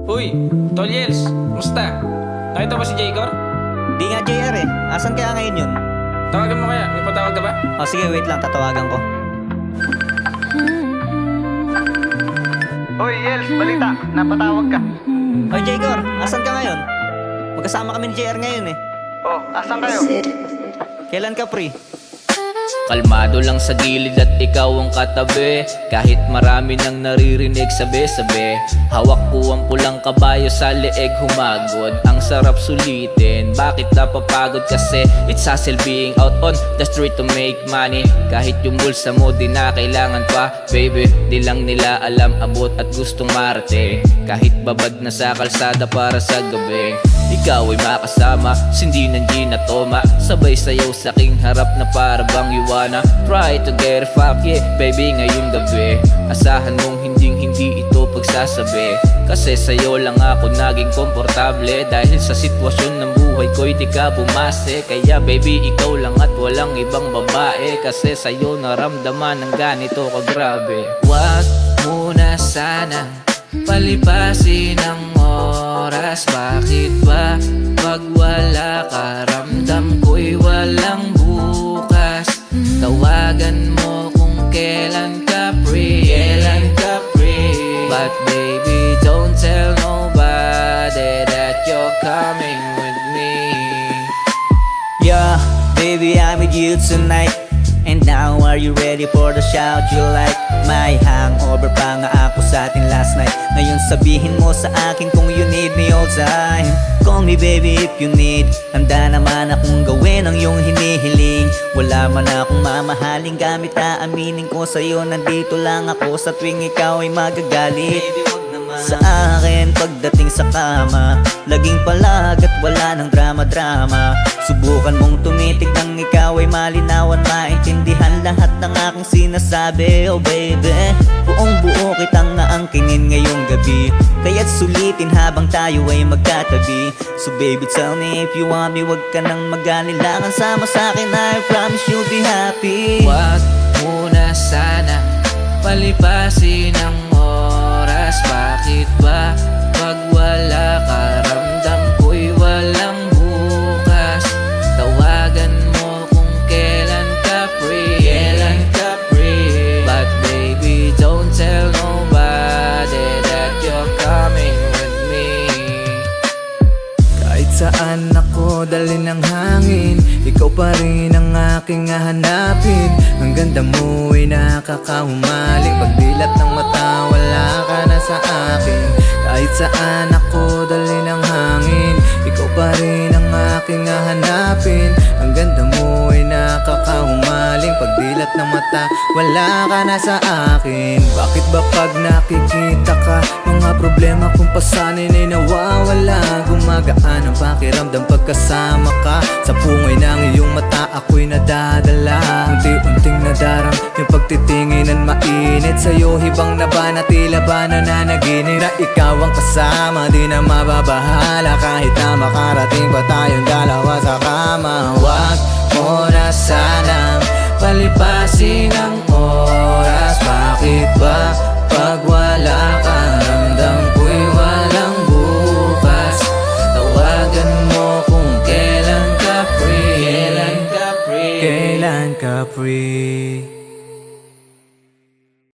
Uy, Tolyels, musta? Nakita mo si Jaycor? Di nga JR eh. Asan kaya ngayon yun? Tawagan mo kaya, may patawag ka ba? O sige, wait lang, tatawagan ko. Hoy, Yels, balita. Napatawag ka. Oy Jaycor, asan ka ngayon? Magkasama kami ni JR ngayon eh. Oh, asan kayo? Kailan ka free? Kalmado lang sa gilid at ikaw ang katabi. Kahit marami nang naririnig sabi-sabi. Hawak ko ang pulang kabayo sa leeg humagod. Ang sarap sulitin, bakit napapagod kasi it's hustle being out on the street to make money. Kahit yung bulsa mo di na kailangan pa. Baby, di lang nila alam abot at gustong marte. Kahit babad na sa kalsada para sa gabi. Ikaw ay makasama, sindi ng Gina Toma. Sabay sayaw sa aking harap na para bang you wanna try to get a fuck yeah, baby ngayong gabi. Asahan mong hindi ito pagsasabi. Kasi sa'yo lang ako naging komportable. Dahil sa sitwasyon ng buhay ko'y di ka bumase. Kaya baby ikaw lang at walang ibang babae. Kasi sa'yo naramdaman ng ganito kagrabe. Wag muna sana palipasin ang oras. Bakit ba pag wala ka ramdam ko'y walang bukas? Tawagan mo kung kailan ka free, But baby don't tell nobody that you're coming with me. Yeah, baby I'm with you tonight. And now are you ready for the shout you like? May hangover pa nga ako sa atin last night. Ngayon sabihin mo sa akin kung you need me all time. Call me baby if you need. Handa naman akong gawin ang iyong hinihiling. Wala man akong mamahaling gamit aaminin ko sa'yo. Nandito lang ako sa tuwing ikaw ay magagalit. Sa akin pagdating sa kama, laging palag at wala ng drama-drama. Subukan mong tumitig nang ikaw ay malinawan, maintindihan lahat ng aking sinasabi. Oh baby, buong buo kitang naangkinin ngayong gabi. Kaya't sulitin habang tayo ay magkatabi. So baby tell me if you want me, wag ka nang mag-alilangan. Sama sa'kin I promise you'll be happy. Wag muna sana palipasin ang oras. Bakit ba pag wala ka ramdam ko'y walang bukas? Tawagan mo kung kailan ka free, But baby don't tell nobody that you're coming with me. Kahit saan ako dalhin ng hangin, ikaw pa rin ang aking hahanapin. Ang ganda mo ay nakakahumaling. Pagdilat ng mata, wala ka na sa akin. Kahit saan ako dalhin ng hangin, ikaw pa rin ang aking hahanapin. Ang ganda mo ay nakakahumaling. Pagdilat ng mata, wala ka na sa akin. Bakit ba pag nakikita ka, mga problema kung pasanin ay nawawala? Gumagaan ang pakiramdam pagkasama ka. Sa pungay ng iyong mata ako'y nadadala. Unti-unting nadarang yung pagtitinginan mainit. Sa'yo hibang na ba na tila ba nananaginip? Na ikaw ang kasama, di na mababahala. Kahit na makarating pa tayong dalawa sa kama. Wag mo na sanang palipasin ang oras. Bakit ba pag